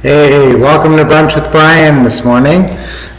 Hey, welcome to Brunch with Brian this morning.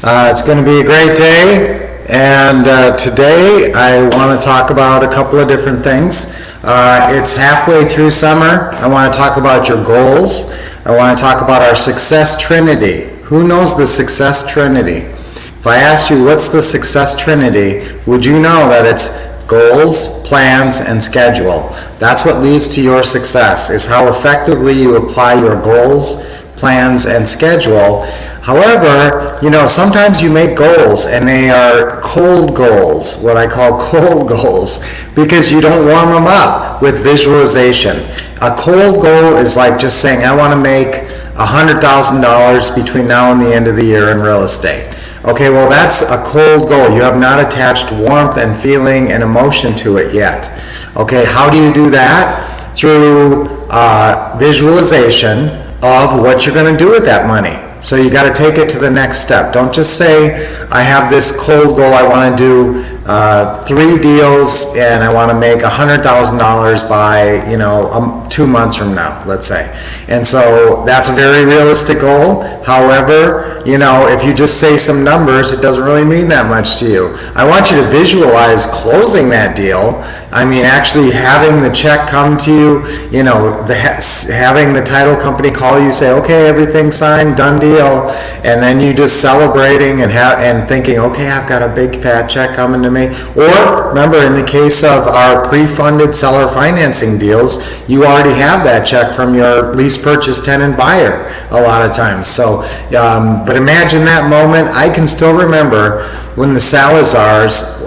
It's going to be a great day, and today I want to talk about a couple of different things. It's halfway through summer. I want to talk about your goals. I want to talk about our success trinity. Who knows the success trinity? If I asked you what's the success trinity, would you know that it's goals, plans, and schedule? That's what leads to your success, is how effectively you apply your goals, plans, and schedule. However, sometimes you make goals and they are cold goals, what I call cold goals, because you don't warm them up with visualization. A cold goal is like just saying, I want to make $100,000 between now and the end of the year in real estate. Okay, well, that's a cold goal. You have not attached warmth and feeling and emotion to it yet. Okay, how do you do that? Through visualization of what you're going to do with that money. So you got to take it to the next step. Don't just say, I have this cold goal, I want to do 3 deals and I want to make $100,000 by 2 months from now, let's say. And so that's a very realistic goal. However, if you just say some numbers, it doesn't really mean that much to you. I want you to visualize closing that deal. I mean, actually having the check come to you, having the title company call you, say, okay, everything's signed, done deal, and then you just celebrating and thinking, okay, I've got a big fat check coming to me. Or remember, in the case of our pre-funded seller financing deals, you already have that check from your lease purchase tenant buyer a lot of times. So, but imagine that moment. I can still remember when the Salazars,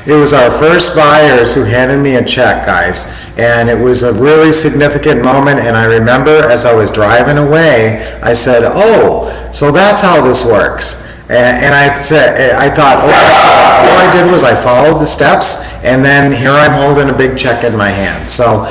it was our first buyers who handed me a check, guys, and it was a really significant moment. And I remember as I was driving away, I said, oh, so that's how this works. And I thought, all I did was I followed the steps, and then here I'm holding a big check in my hand. So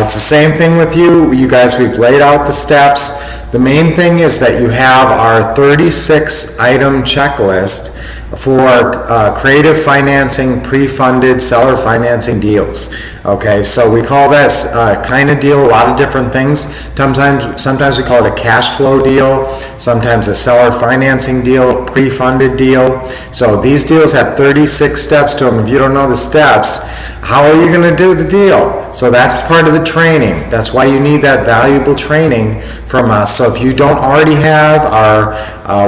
it's the same thing with you. You guys, we've laid out the steps. The main thing is that you have our 36-item checklist for creative financing, pre-funded seller financing deals. Okay, so we call this kind of deal a lot of different things. Sometimes we call it a cash flow deal, sometimes a seller financing deal, pre-funded deal. So these deals have 36 steps to them. If you don't know the steps, how are you going to do the deal? So that's part of the training. That's why you need that valuable training from us. So if you don't already have our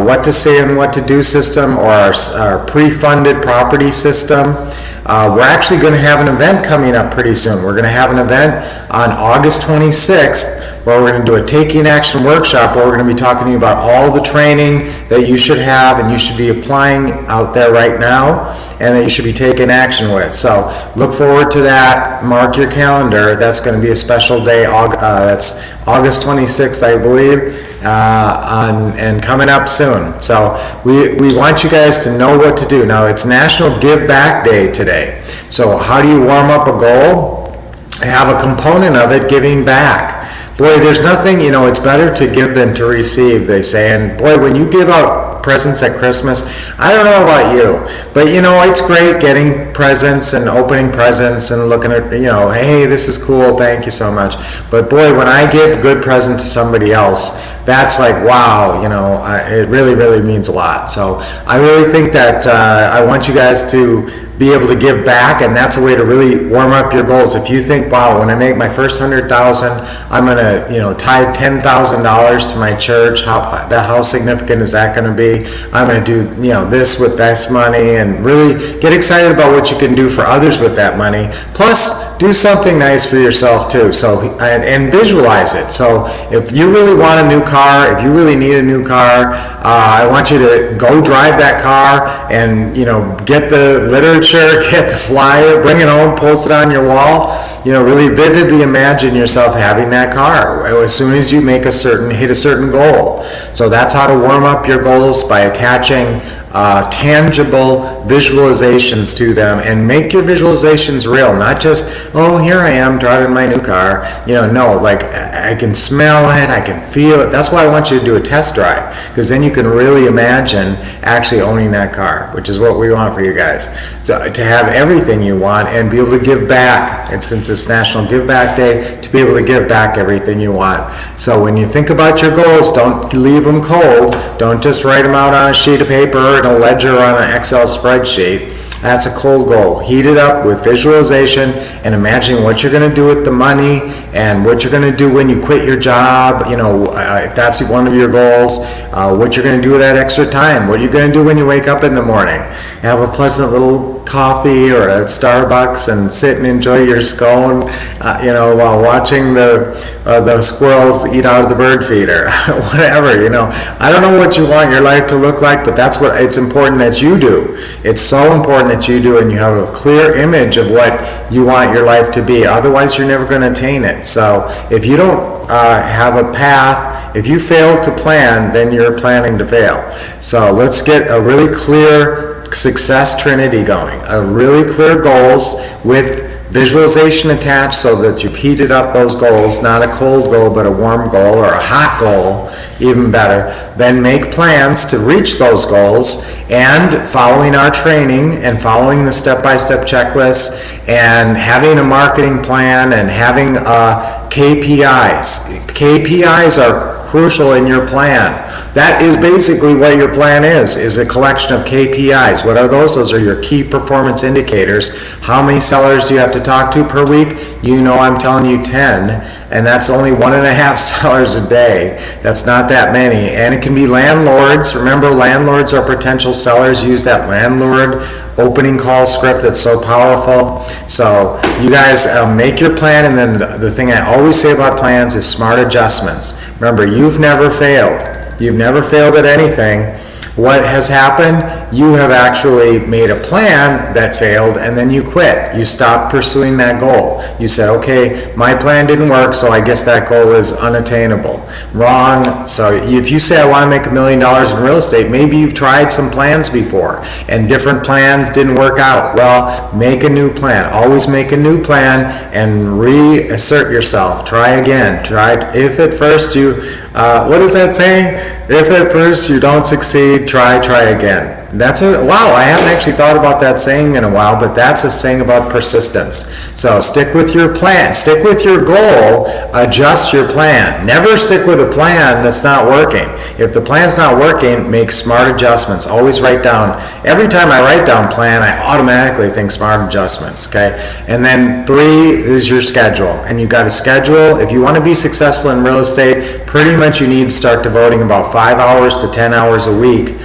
what to say and what to do system, or our pre-funded property system, we're actually going to have an event coming up pretty soon. We're going to have an event on August 26th where we're going to do a taking action workshop where we're going to be talking to you about all the training that you should have and you should be applying out there right now, and that you should be taking action with. So look forward to that. Mark your calendar. That's going to be a special day. That's August 26th, I believe. And coming up soon. So we want you guys to know what to do. Now, it's National Give Back Day today. So how do you warm up a goal? Have a component of it giving back. Boy, there's nothing, it's better to give than to receive, they say. And boy, when you give out presents at Christmas, I don't know about you, but it's great getting presents and opening presents and looking at, hey, this is cool, thank you so much. But boy, when I give a good present to somebody else, that's like, wow, it really, really means a lot. So I really think that I want you guys to be able to give back, and that's a way to really warm up your goals. If you think, wow, when I make my first $100,000, I'm gonna, tithe $10,000 to my church. How significant is that going to be? I'm going to do, this with this money, and really get excited about what you can do for others with that money. Plus, do something nice for yourself too. So and visualize it. So if you really want a new car, if you really need a new car, I want you to go drive that car and get the literature, get the flyer, bring it home, post it on your wall. Really vividly imagine yourself having that car as soon as you hit a certain goal. So that's how to warm up your goals, by attaching tangible visualizations to them, and make your visualizations real, not just, oh, here I am driving my new car. No, like I can smell it, I can feel it. That's why I want you to do a test drive, because then you can really imagine actually owning that car, which is what we want for you guys. So to have everything you want and be able to give back, and since it's National Give Back Day, to be able to give back everything you want. So when you think about your goals, don't leave them cold. Don't just write them out on a sheet of paper or in a ledger or on an Excel spreadsheet. That's a cold goal. Heat it up with visualization and imagining what you're going to do with the money and what you're going to do when you quit your job, if that's one of your goals, what you're going to do with that extra time, what you're going to do when you wake up in the morning. Have a pleasant little coffee or a Starbucks and sit and enjoy your scone, while watching the squirrels eat out of the bird feeder, whatever, I don't know what you want your life to look like, but that's what it's important that you do. It's so important that you do, and you have a clear image of what you want your life to be. Otherwise, you're never going to attain it. So if you don't have a path, if you fail to plan, then you're planning to fail. So let's get a really clear success trinity going, a really clear goals with visualization attached, so that you've heated up those goals, not a cold goal, but a warm goal or a hot goal, even better. Then make plans to reach those goals, and following our training and following the step-by-step checklist and having a marketing plan and having KPIs. KPIs are crucial in your plan. That is basically what your plan is a collection of KPIs. What are those? Those are your key performance indicators. How many sellers do you have to talk to per week? I'm telling you 10, and that's only 1.5 sellers a day. That's not that many. And it can be landlords. Remember, landlords are potential sellers. Use that landlord opening call script that's so powerful. So you guys make your plan, and then the thing I always say about plans is smart adjustments. Remember, you've never failed. You've never failed at anything. What has happened? You have actually made a plan that failed, and then you quit. You stopped pursuing that goal. You said, okay, my plan didn't work, so I guess that goal is unattainable. Wrong. So if you say I want to make $1 million in real estate, maybe you've tried some plans before and different plans didn't work out. Well, make a new plan. Always make a new plan and reassert yourself. Try again. If at first you, what is that saying? If at first you don't succeed, try again. Wow, I haven't actually thought about that saying in a while, but that's a saying about persistence. So stick with your plan, stick with your goal, adjust your plan. Never stick with a plan that's not working. If the plan's not working, make smart adjustments. Always write down, every time I write down plan, I automatically think smart adjustments, okay? And then 3 is your schedule. And you got to schedule, if you want to be successful in real estate, pretty much you need to start devoting about 5 hours to 10 hours a week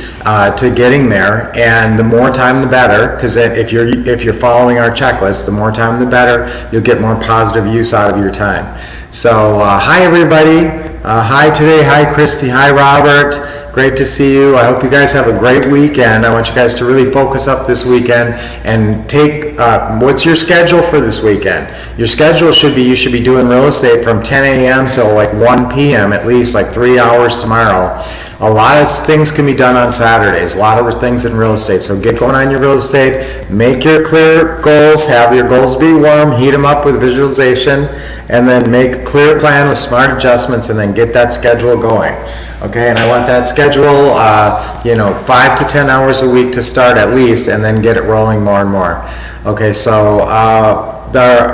to getting there, and the more time the better, because if you're following our checklist, the more time the better. You'll get more positive use out of your time. So hi everybody, hi today, hi Christy, hi Robert, great to see you. I hope you guys have a great weekend. I want you guys to really focus up this weekend and take, what's your schedule for this weekend? Your schedule should be, you should be doing real estate from 10 a.m. till like 1 p.m. at least, like 3 hours tomorrow. A lot of things can be done on Saturdays, a lot of things in real estate. So get going on your real estate, make your clear goals, have your goals be warm, heat them up with visualization, and then make a clear plan with smart adjustments, and then get that schedule going. Okay, and I want that schedule, 5 to 10 hours a week to start at least, and then get it rolling more and more. Okay, so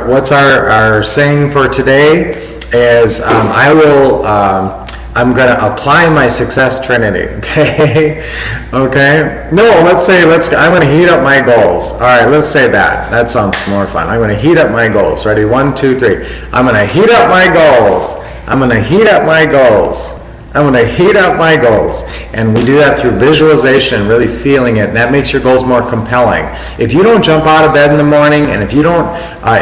what's our saying for today is I'm going to apply my success trinity, okay? Okay? No, I'm going to heat up my goals. All right, let's say that. That sounds more fun. I'm going to heat up my goals. Ready? 1, 2, 3. I'm going to heat up my goals. I'm going to heat up my goals. I'm going to heat up my goals. And we do that through visualization and really feeling it. And that makes your goals more compelling. If you don't jump out of bed in the morning, and if you don't,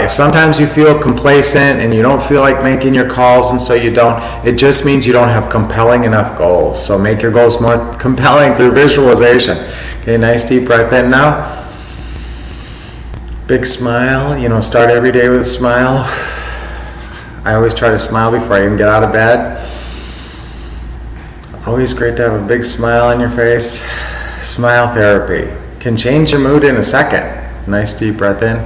if sometimes you feel complacent and you don't feel like making your calls, and so you don't, it just means you don't have compelling enough goals. So make your goals more compelling through visualization. Okay, nice deep breath in now. Big smile. Start every day with a smile. I always try to smile before I even get out of bed. Always great to have a big smile on your face. Smile therapy can change your mood in a second. Nice deep breath in.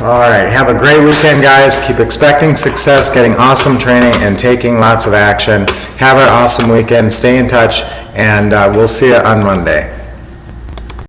All right, have a great weekend, guys. Keep expecting success, getting awesome training, and taking lots of action. Have an awesome weekend. Stay in touch, and we'll see you on Monday.